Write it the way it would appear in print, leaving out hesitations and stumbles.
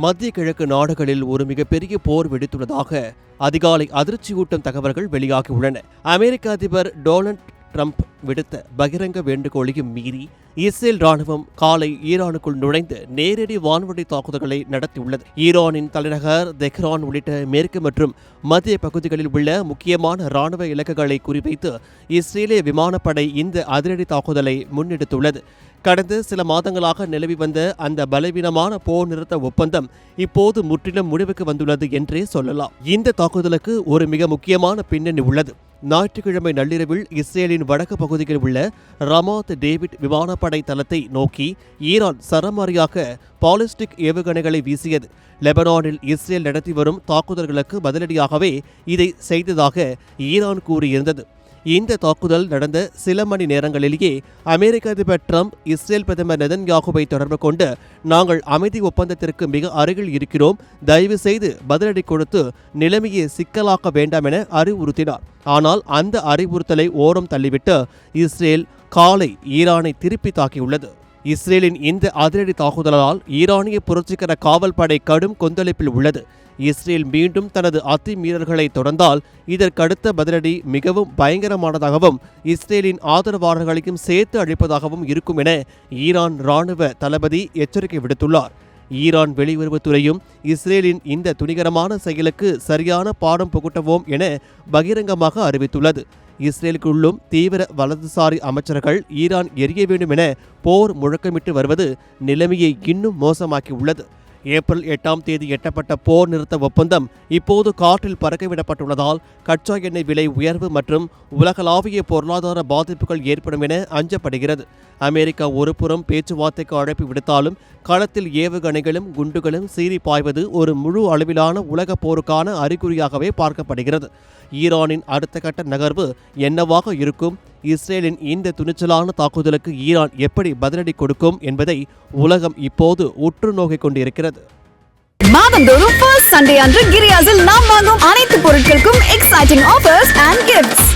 மத்திய கிழக்கு நாடுகளில் ஒரு மிகப்பெரிய போர் வெடித்துள்ளதாக அதிகாலை அதிர்ச்சியூட்டும் தகவல்கள் வெளியாகியுள்ளன. அமெரிக்க அதிபர் டொனால்ட் ட்ரம்ப் விடுத்த பகிரங்க வேண்டுகோளையும் மீறி இஸ்ரேல் ராணுவம் காலை ஈரானுக்குள் நுழைந்து நேரடி வான்வழி தாக்குதல்களை நடத்தியுள்ளது. ஈரானின் தலைநகர் தெஹ்ரான் உள்ளிட்ட மேற்கு மற்றும் மத்திய பகுதிகளில் உள்ள முக்கியமான ராணுவ இலக்குகளை குறிவைத்து இஸ்ரேலிய விமானப்படை இந்த அதிரடி தாக்குதலை முன்னெடுத்துள்ளது. கடந்த சில மாதங்களாக நிலவி வந்த அந்த பலவீனமான போர் நிறுத்த ஒப்பந்தம் இப்போது முற்றிலும் முடிவுக்கு வந்துள்ளது என்றே சொல்லலாம். இந்த தாக்குதலுக்கு ஒரு மிக முக்கியமான பின்னணி உள்ளது. ஞாயிற்றுக்கிழமை நள்ளிரவில் இஸ்ரேலின் வடக்கு பகுதியில் உள்ள ரமாத் டேவிட் விமானப்படை தளத்தை நோக்கி ஈரான் சரமாரியாக பாலிஸ்டிக் ஏவுகணைகளை வீசியது. லெபனானில் இஸ்ரேல் நடத்தி வரும் தாக்குதல்களுக்கு பதிலடியாகவே இதை செய்ததாக ஈரான் கூறியிருந்தது. இந்த தாக்குதல் நடந்த சில மணி நேரங்களிலேயே அமெரிக்க அதிபர் ட்ரம்ப் இஸ்ரேல் பிரதமர் நெதன்யாகுவை தொடர்பு கொண்டு, நாங்கள் அமைதி ஒப்பந்தத்திற்கு மிக அருகில் இருக்கிறோம், தயவு செய்து பதிலடி கொடுத்து நிலைமையை சிக்கலாக்க வேண்டாம் என அறிவுறுத்தினார். ஆனால் அந்த அறிவுறுத்தலை ஓரம் தள்ளிவிட்டு இஸ்ரேல் காலை ஈரானை திருப்பி தாக்கியுள்ளது. இஸ்ரேலின் இந்த அதிரடி தாக்குதலால் ஈரானிய புரட்சிகர காவல் படை கடும் கொந்தளிப்பில் உள்ளது. இஸ்ரேல் மீண்டும் தனது அத்துமீறல்களை தொடர்ந்தால் இதற்கடுத்த பதிலடி மிகவும் பயங்கரமானதாகவும் இஸ்ரேலின் ஆதரவாளர்களையும் சேர்த்து அழிப்பதாகவும் இருக்கும் என ஈரான் ராணுவ தளபதி எச்சரிக்கை விடுத்துள்ளார். ஈரான் வெளியுறவுத்துறையும் இஸ்ரேலின் இந்த துணிகரமான செயலுக்கு சரியான பாடம் புகட்டுவோம் என பகிரங்கமாக அறிவித்துள்ளது. இஸ்ரேலுக்குள்ளும் தீவிர வலதுசாரி அமைச்சர்கள் ஈரான் எரிய வேண்டும் என போர் முழக்கமிட்டு வருவது நிலைமையை இன்னும் மோசமாக்கியுள்ளது. ஏப்ரல் 8ஆம் தேதி எட்டப்பட்ட போர் நிறுத்த ஒப்பந்தம் இப்போது காற்றில் பறக்கவிடப்பட்டுள்ளதால் கச்சா எண்ணெய் விலை உயர்வு மற்றும் உலகளாவிய பொருளாதார பாதிப்புகள் ஏற்படும் என அஞ்சப்படுகிறது. அமெரிக்கா ஒருபுறம் பேச்சுவார்த்தைக்கு அழைப்பு விடுத்தாலும் களத்தில் ஏவுகணைகளும் குண்டுகளும் சீறி பாய்வது ஒரு முழு அளவிலான உலக போருக்கான அறிகுறியாகவே பார்க்கப்படுகிறது. ஈரானின் அடுத்த கட்ட நகர்வு என்னவாக இருக்கும்? இஸ்ரேலின் இந்த துணிச்சலான தாக்குதலுக்கு ஈரான் எப்படி பதிலடி கொடுக்கும் என்பதை உலகம் இப்போது உற்று நோக்கிக் கொண்டிருக்கிறது. மாதந்தோறும் ஃபர்ஸ்ட் சண்டே அன்று கிரியாஸில் நாம் வாங்கும் அனைத்து பொருட்களுக்கும் எக்ஸைட்டிங் ஆஃபர்ஸ் அண்ட் கிஃப்ட்ஸ்.